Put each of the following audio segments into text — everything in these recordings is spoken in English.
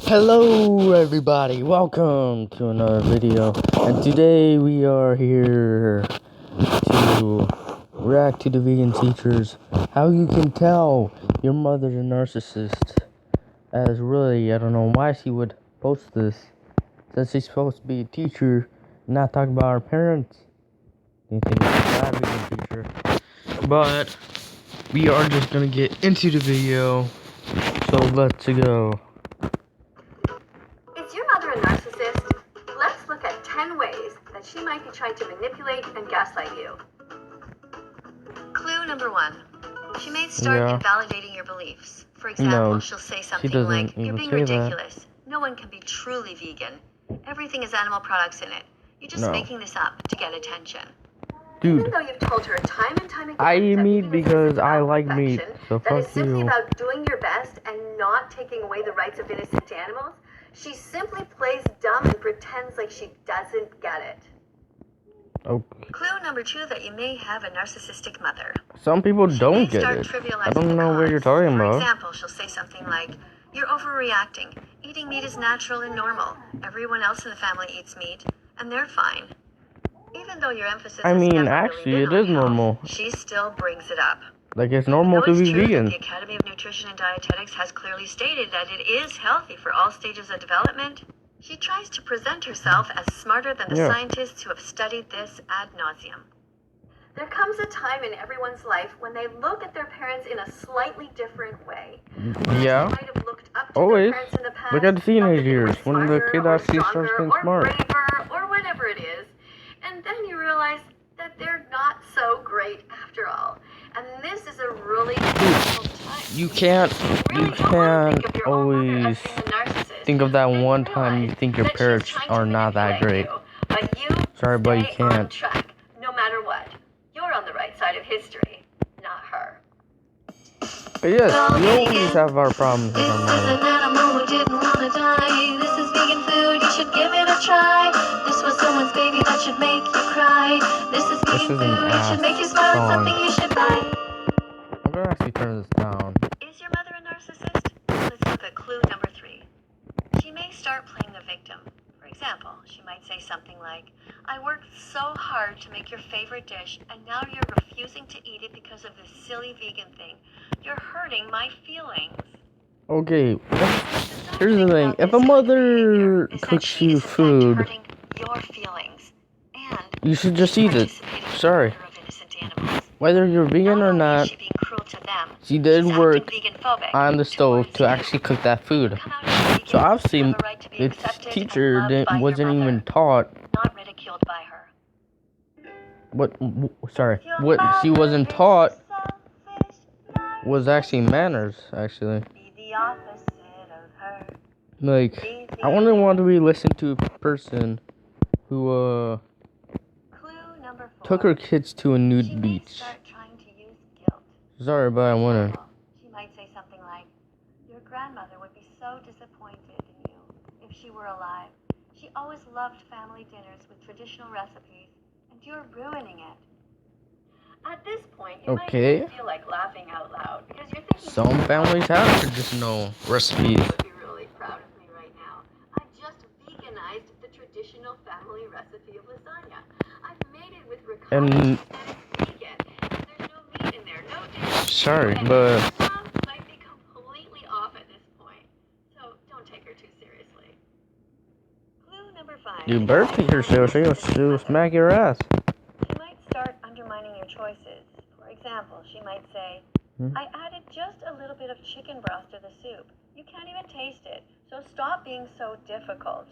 Hello everybody, welcome to another video, and today we are here to react to the vegan teachers. How you can tell your mother's a narcissist. As really, I don't know why she would post this, since she's supposed to be a teacher, not talk about her parents. You think it's a bad vegan teacher. But we are just gonna get into the video, so let's go. Is your mother a narcissist? Let's look at 10 ways that she might be trying to manipulate and gaslight you. Clue number 1. She may start invalidating your beliefs. For example, she'll say something like, "You're being ridiculous. No one can be truly vegan. Everything is animal products in it. You're just making this up to get attention." Dude, even though you've told her time and time again, I eat meat because I like meat, so that is fuck simply you. about doing your best and not taking away the rights of innocent animals, she simply plays dumb and pretends like she doesn't get it. Okay. Clue number 2 that you may have a narcissistic mother. Some people don't get it. I don't know what you're talking about. For example, she'll say something like, "You're overreacting. Eating meat is natural and normal. Everyone else in the family eats meat, and they're fine." Even though your emphasis actually, it is normal. She still brings it up. Like, it's normal to be vegan. The Academy of Nutrition and Dietetics has clearly stated that it is healthy for all stages of development. She tries to present herself as smarter than the scientists who have studied this ad nauseum. There comes a time in everyone's life when they look at their parents in a slightly different way. Yeah. Might have looked up to Always. their parents in the past, Look at the teenage years when the kid actually stronger, starts getting or smart. braver, or whatever it is. And then you realize that they're not so great after all. And this is a really difficult time. You can't always think of that one time you think your parents are not that great. Sorry, but you can't. Track, no matter what. You're on the right side of history, not her. But yes, we always have our problems with our mother. This is an animal who didn't want to die. This is vegan food, you should give it a try. This was someone's baby that should make you cry. This is vegan food, it should make you smile, it's something you should buy. I'm gonna actually turn this down. Is your mother a narcissist? Let's look at clue number 3. She may start playing the victim. For example, she might say something like, "I worked so hard to make your favorite dish, and now you're refusing to eat it because of this silly vegan thing. You're hurting my feelings." Okay, here's the thing. If a mother cooks you food, you should just eat it. Sorry. Whether you're vegan or not, she did work on the stove to actually cook that food. So obviously, its teacher wasn't even taught. Not ridiculed by her. What she wasn't taught was actually manners, actually. Like, I wouldn't want to be listening to a person who took her kids to a nude beach. Sorry, but I wouldn't. She might say something like, "Your grandmother would be so disappointed in you if she were alive. She always loved family dinners with traditional recipes, and you're ruining it." At this point, you might even feel like laughing out loud because you're thinking, some families have traditional recipes. would be really proud of me right now. I just veganized the traditional family recipe of lasagna. I've made it with ricotta and it's vegan. And there's no meat in there, no dairy. Sorry, but Some might be completely off at this point, so don't take her too seriously. Clue number 5. you better take her seriously or she'll smack your ass. She might start undermining your choices. For example, she might say, "I added just a little bit of chicken broth to the soup. You can't even taste it, so stop being so difficult."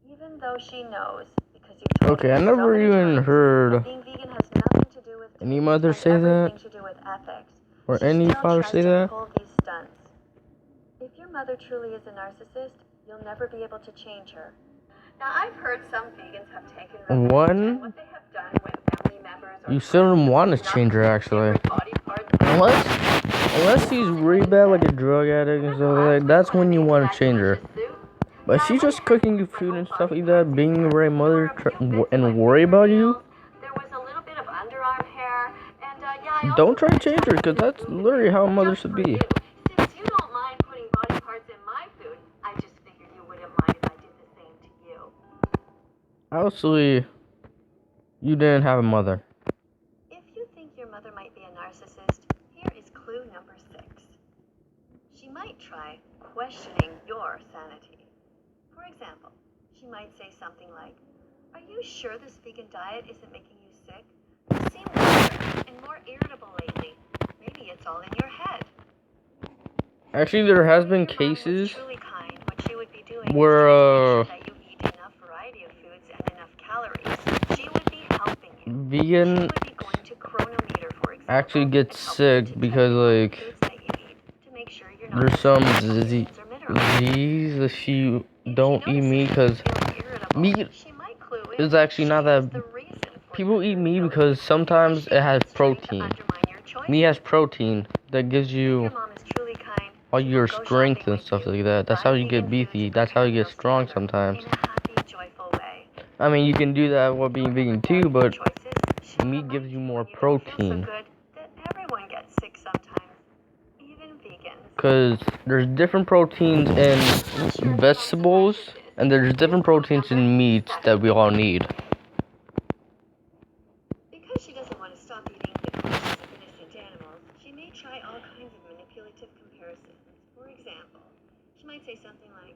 Even though she knows, because you told her I never even heard that being vegan has nothing to do with any mother say that, to do with ethics. or She any still father tries say to that. pull these stunts. If your mother truly is a narcissist, you'll never be able to change her. Now, I've heard some vegans have taken revenge on what they have done when family members or You still don't want to change her, actually. body parts. Unless she's really bad, like a drug addict and stuff like that, that's when you want to change her. But she's just cooking you food and stuff like that, being the right mother, and worry about you. There was a little bit of underarm hair, and Don't try to change her, because that's literally how a mother should be. Since you don't mind putting body parts in my food, Obviously, you didn't have a mother. If you think your mother might be a narcissist, here is clue number 6. She might try questioning your sanity. For example, she might say something like, "Are you sure this vegan diet isn't making you sick? You seem weaker and more irritable lately. Maybe it's all in your head." Actually, there has been If your mom was cases truly kind, what she would be doing where, is trying to make sure that you eat enough variety of foods and enough calories. She would be helping you. vegan She would be going to chronometer, for example, actually gets and help you sick detect because, the like, foods that you eat to make sure you're not there's some missing vitamins or minerals. disease that she If don't she eat notices meat you because feeling irritable, meat she might clue in is actually not she is that. the reason for People your eat meat irritability. because sometimes Maybe it has she's trying to protein. undermine your choices. Meat has protein that gives If your you mom is truly kind, all she will your go strength shopping and with stuff you, like that. That's buy how you get vegan foods, beefy. and That's how you prepare get meals strong together sometimes. in a happy, joyful way. I mean, you can do that while being vegan too, but Choices, she'll meat remind gives you when more you don't feel so protein. good that everyone gets sick sometimes, even vegans. Because there's different proteins in vegetables, and there's different proteins in meats that we all need. Because she doesn't want to stop eating the corpses of innocent animals, she may try all kinds of manipulative comparisons. For example, she might say something like,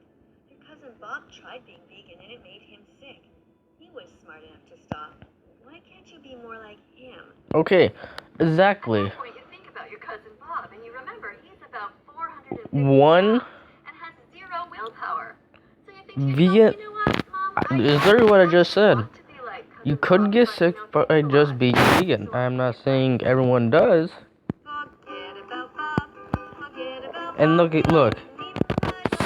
"Your cousin Bob tried being vegan and it made him sick. He was smart enough to stop. Why can't you be more like him?" Okay, exactly. At that point, you think about your cousin Bob, and you remember he's about 450 One, pounds and has zero willpower. So you think to vegan. yourself, "You know what, Mom? It's literally what I just said. Want to be like cousin You could Bob, get but, sick you know, by thanks a just lot. being vegan. I'm not saying everyone does. Forget about Bob. Forget about And Bob. look.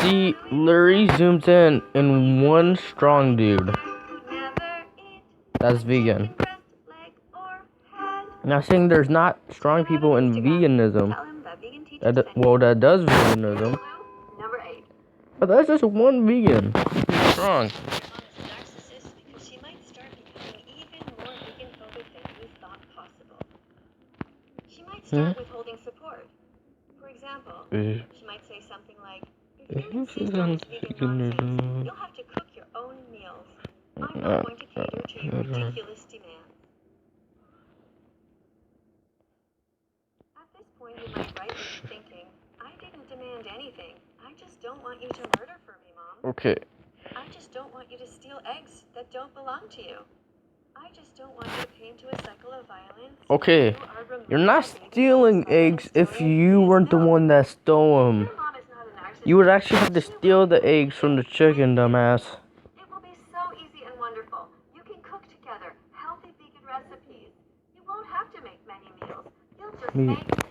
See, Larry zooms in one strong dude. Never eat That's vegan. chicken breast, leg, or head. I'm not saying there's not strong people in veganism. Tell him that vegan teachers sent Well, that does veganism. Number 8. But that's just one vegan. Strong. Your mom is a narcissist because she might start becoming even more vegan-phobic than you thought possible. She might start withholding support. For example, she might say something like, "If you insist on this vegan nonsense, you'll have to cook your own meals. I'm not going to cater to your ridiculous demands." At this point, you might rightly be thinking, "I didn't demand anything. I just don't want you to murder for me, Mom. Okay. I just don't want you to steal eggs that don't belong to you. I just don't want you to pay into a cycle of violence." Okay. You're not stealing eggs if you weren't the one that stole them. Your mom is not a narcissist. You would actually have to steal the eggs from the chicken, dumbass. It will be so easy and wonderful. You can cook together healthy vegan recipes. You won't have to make many meals. You'll just make